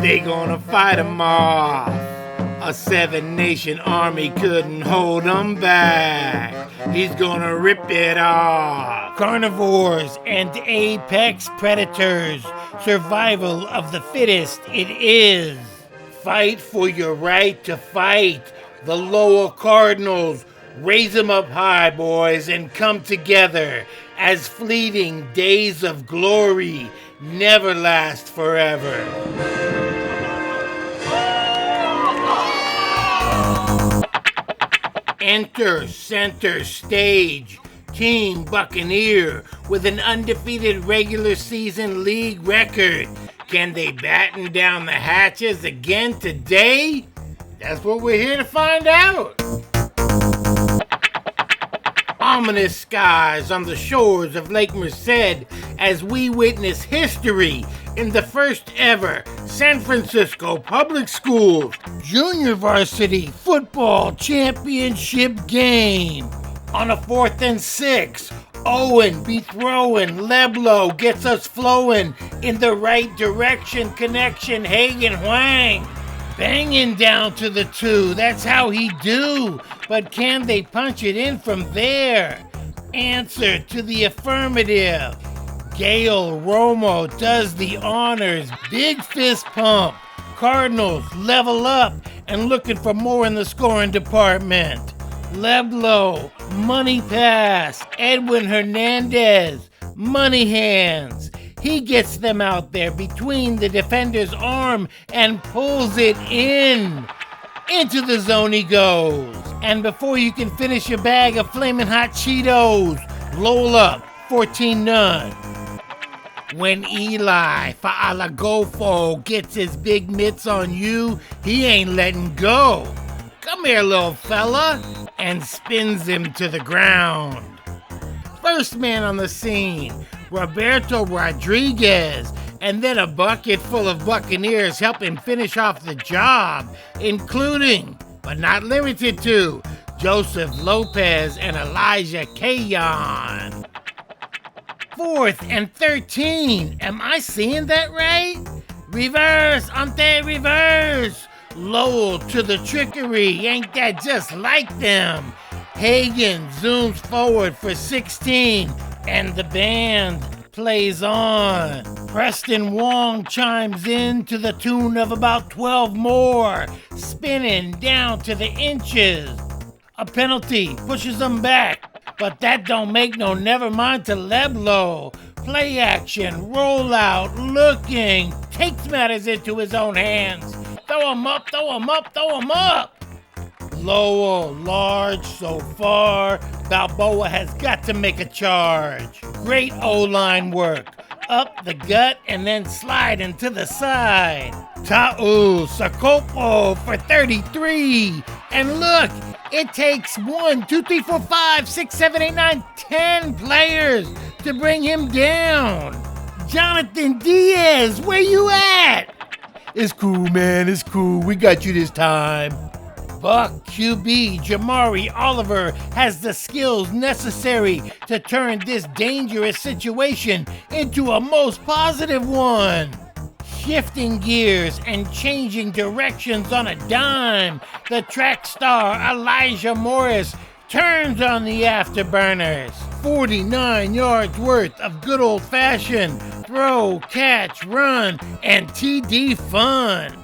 They gonna fight 'em off. A 7-nation army couldn't hold 'em back. He's gonna rip it off. Carnivores and apex predators. Survival of the fittest it is. Fight for your right to fight. The Lowell Cardinals. Raise 'em up high, boys, and come together, as fleeting days of glory never last forever. Enter center stage, Team Buccaneer with an undefeated regular season league record. Can they batten down the hatches again today? That's what we're here to find out. Ominous skies on the shores of Lake Merced as we witness history in the first ever San Francisco Public Schools Junior Varsity Football Championship game. On a 4th and 6, Owen be throwing, Leblow gets us flowing in the right direction, connection, Hagen Huang. Banging down to the 2, that's how he do. But can they punch it in from there? Answer to the affirmative. Gail Romo does the honors. Big fist pump. Cardinals level up and looking for more in the scoring department. Leblow, money pass. Edwin Hernandez, money hands. He gets them out there between the defender's arm and pulls it in. Into the zone he goes. And before you can finish your bag of flaming hot Cheetos, Lowell up 14-0. When Eli Fa'alagofo gets his big mitts on you, he ain't letting go. Come here, little fella, and spins him to the ground. First man on the scene, Roberto Rodriguez, and then a bucket full of Buccaneers help him finish off the job, including, but not limited to, Joseph Lopez and Elijah Kayon. 4th and 13, am I seeing that right? Reverse, ante reverse. Lowell to the trickery, ain't that just like them? Hagen zooms forward for 16, and the band plays on. Preston Wong chimes in to the tune of about 12 more, spinning down to the inches. A penalty pushes them back, but that don't make no never mind to Leblow. Play action, roll out, looking, takes matters into his own hands. Throw him up, throw him up, throw him up. Lowell, large so far. Balboa has got to make a charge. Great O-line work. Up the gut and then slide into the side. Ta'u Sakopo for 33. And look, it takes 1, 2, 3, 4, 5, 6, 7, 8, 9, 10 players to bring him down. Jonathan Diaz, where you at? It's cool, man, it's cool. We got you this time. Buck QB Jamari Oliver has the skills necessary to turn this dangerous situation into a most positive one. Shifting gears and changing directions on a dime, the track star Elijah Morris turns on the afterburners. 49 yards worth of good old-fashioned throw, catch, run, and TD fun.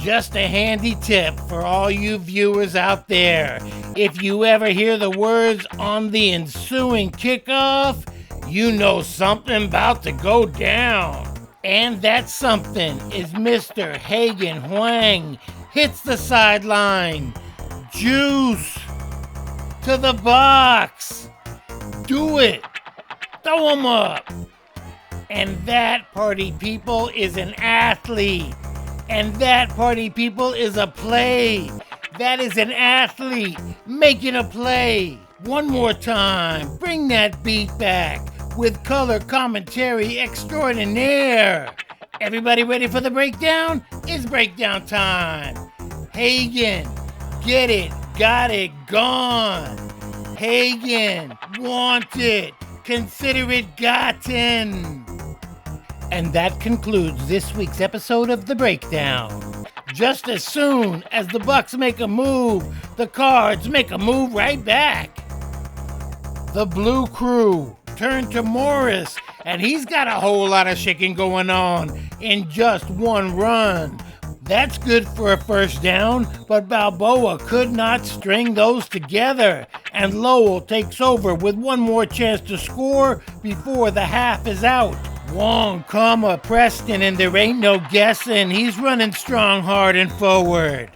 Just a handy tip for all you viewers out there. If you ever hear the words on the ensuing kickoff, you know something about to go down. And that something is Mr. Hagen Huang. Hits the sideline. Juice to the box. Do it. Throw 'em up. And that, party people, is an athlete. And that, party people, is a play. That is an athlete making a play. One more time, bring that beat back with color commentary extraordinaire. Everybody ready for the breakdown? It's breakdown time. Hagen, get it, got it, gone. Hagen, want it, consider it gotten. And that concludes this week's episode of The Breakdown. Just as soon as the Bucks make a move, the Cards make a move right back. The Blue Crew turn to Morris, and he's got a whole lot of shaking going on in just one run. That's good for a first down, but Balboa could not string those together, and Lowell takes over with one more chance to score before the half is out. Wong, Preston, and there ain't no guessing. He's running strong, hard, and forward.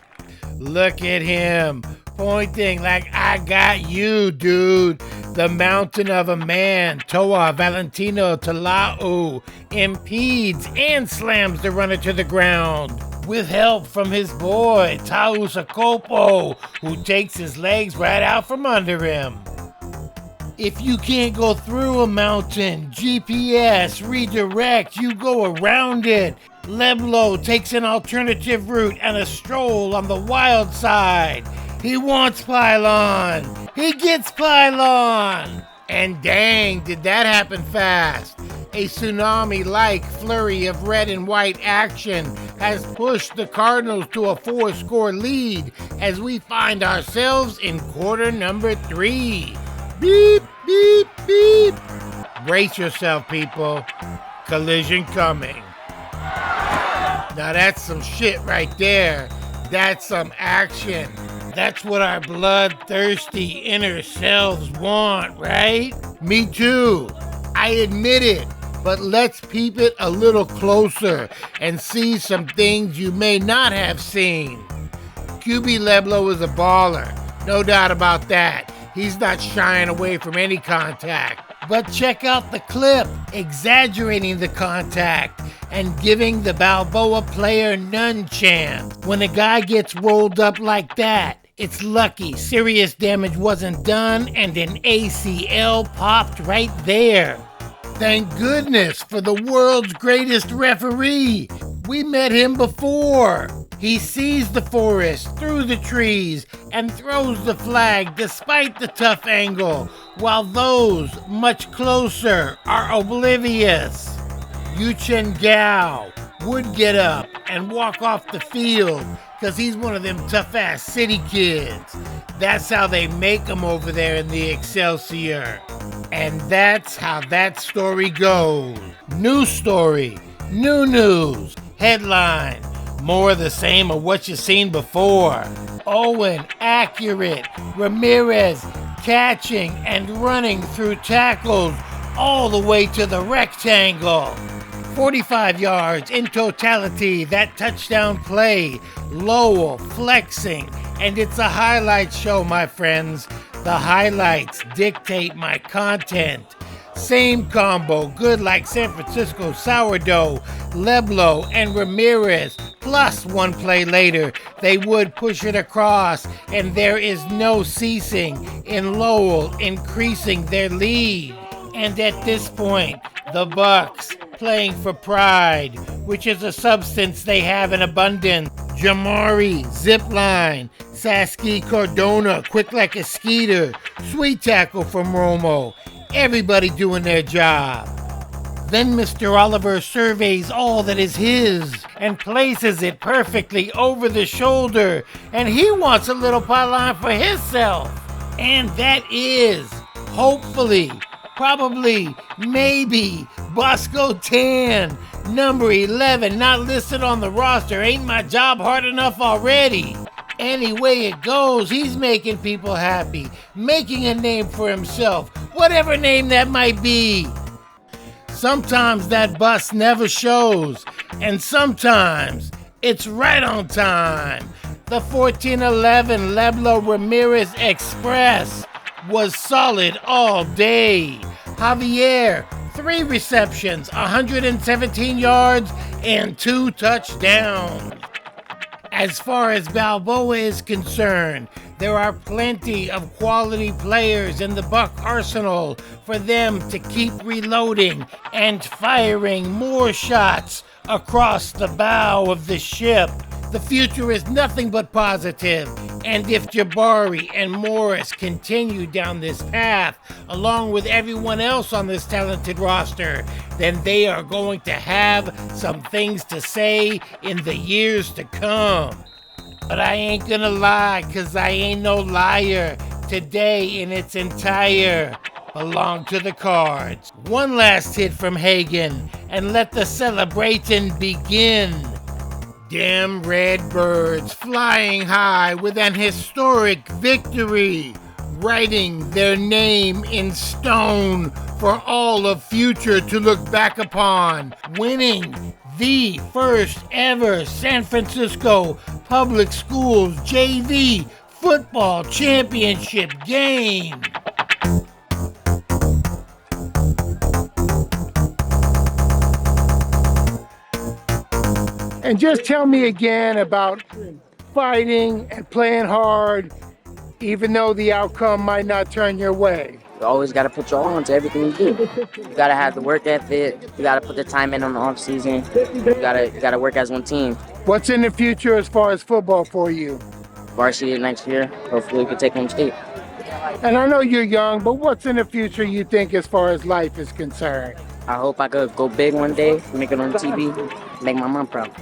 Look at him, pointing like, I got you, dude. The mountain of a man, Toa Valentino Talau, impedes and slams the runner to the ground, with help from his boy, Taus Akopo, who takes his legs right out from under him. If you can't go through a mountain, GPS, redirect, you go around it. Leblo takes an alternative route and a stroll on the wild side. He wants pylon. He gets pylon. And dang, did that happen fast. A tsunami-like flurry of red and white action has pushed the Cardinals to a 4-score lead as we find ourselves in quarter number 3. Beep, beep, beep. Brace yourself, people. Collision coming. Now that's some shit right there. That's some action. That's what our bloodthirsty inner selves want, right? Me too. I admit it. But let's peep it a little closer and see some things you may not have seen. QB Leblo is a baller. No doubt about that. He's not shying away from any contact. But check out the clip, exaggerating the contact and giving the Balboa player none chance. When a guy gets rolled up like that, it's lucky serious damage wasn't done and an ACL popped right there. Thank goodness for the world's greatest referee. We met him before. He sees the forest through the trees and throws the flag despite the tough angle, while those much closer are oblivious. Yuchen Gao would get up and walk off the field because he's one of them tough-ass city kids. That's how they make them over there in the Excelsior. And that's how that story goes. New story, new news, headline, more of the same of what you've seen before. Owen accurate, Ramirez catching and running through tackles all the way to the rectangle. 45 yards in totality, that touchdown play. Lowell flexing, and it's a highlight show, my friends. The highlights dictate my content. Same combo, good like San Francisco sourdough, Leblo and Ramirez, plus one play later, they would push it across, and there is no ceasing in Lowell increasing their lead. And at this point, the Bucks playing for pride, which is a substance they have in abundance. Jamari, zipline, Sasky Cardona, quick like a skeeter, sweet tackle from Romo. Everybody doing their job. Then Mr. Oliver surveys all that is his and places it perfectly over the shoulder, and he wants a little pylon for himself. And that is, hopefully, probably, maybe, Bosco Tan, number 11, not listed on the roster. Ain't my job hard enough already? Any way it goes, he's making people happy, making a name for himself, whatever name that might be. Sometimes that bus never shows, and sometimes it's right on time. The 1411 Leblo Ramirez Express was solid all day. Javier, 3 receptions, 117 yards, and 2 touchdowns. As far as Balboa is concerned, there are plenty of quality players in the Buck arsenal for them to keep reloading and firing more shots across the bow of the ship. The future is nothing but positive, And if Jabari and Morris continue down this path, along with everyone else on this talented roster, then they are going to have some things to say in the years to come. But I ain't gonna lie, 'cause I ain't no liar. Today in its entire belong to the Cards. One last hit from Hagen, and let the celebration begin. Damn Redbirds flying high with an historic victory, writing their name in stone for all of future to look back upon, winning the first ever San Francisco Public Schools JV football championship game. And just tell me again about fighting and playing hard, even though the outcome might not turn your way. You always got to put your all into everything you do. You got to have the work ethic. You got to put the time in on the off season. You got to work as one team. What's in the future as far as football for you? Varsity next year. Hopefully we can take home state. And I know you're young, but what's in the future you think as far as life is concerned? I hope I could go big one day, make it on TV, make my mom proud.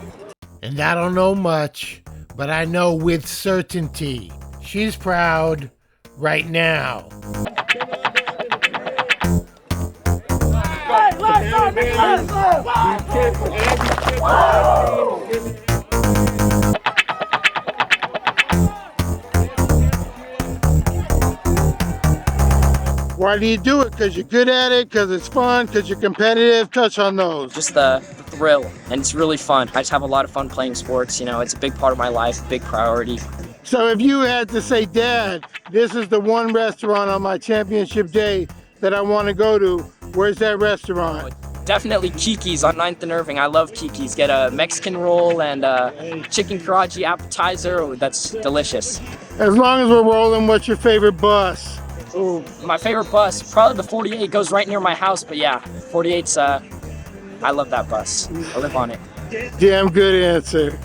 And I don't know much, but I know with certainty she's proud right now. Why do you do it? Because you're good at it, because it's fun, because you're competitive? Touch on those. Just the thrill, and it's really fun. I just have a lot of fun playing sports. You know, it's a big part of my life, a big priority. So if you had to say, Dad, this is the one restaurant on my championship day that I want to go to, where's that restaurant? Definitely Kiki's on 9th and Irving. I love Kiki's. Get a Mexican roll and a chicken karaage appetizer. Oh, that's delicious. As long as we're rolling, what's your favorite bus? Ooh, my favorite bus, probably the 48. Goes right near my house, but yeah, 48's, I love that bus. I live on it. Damn good answer.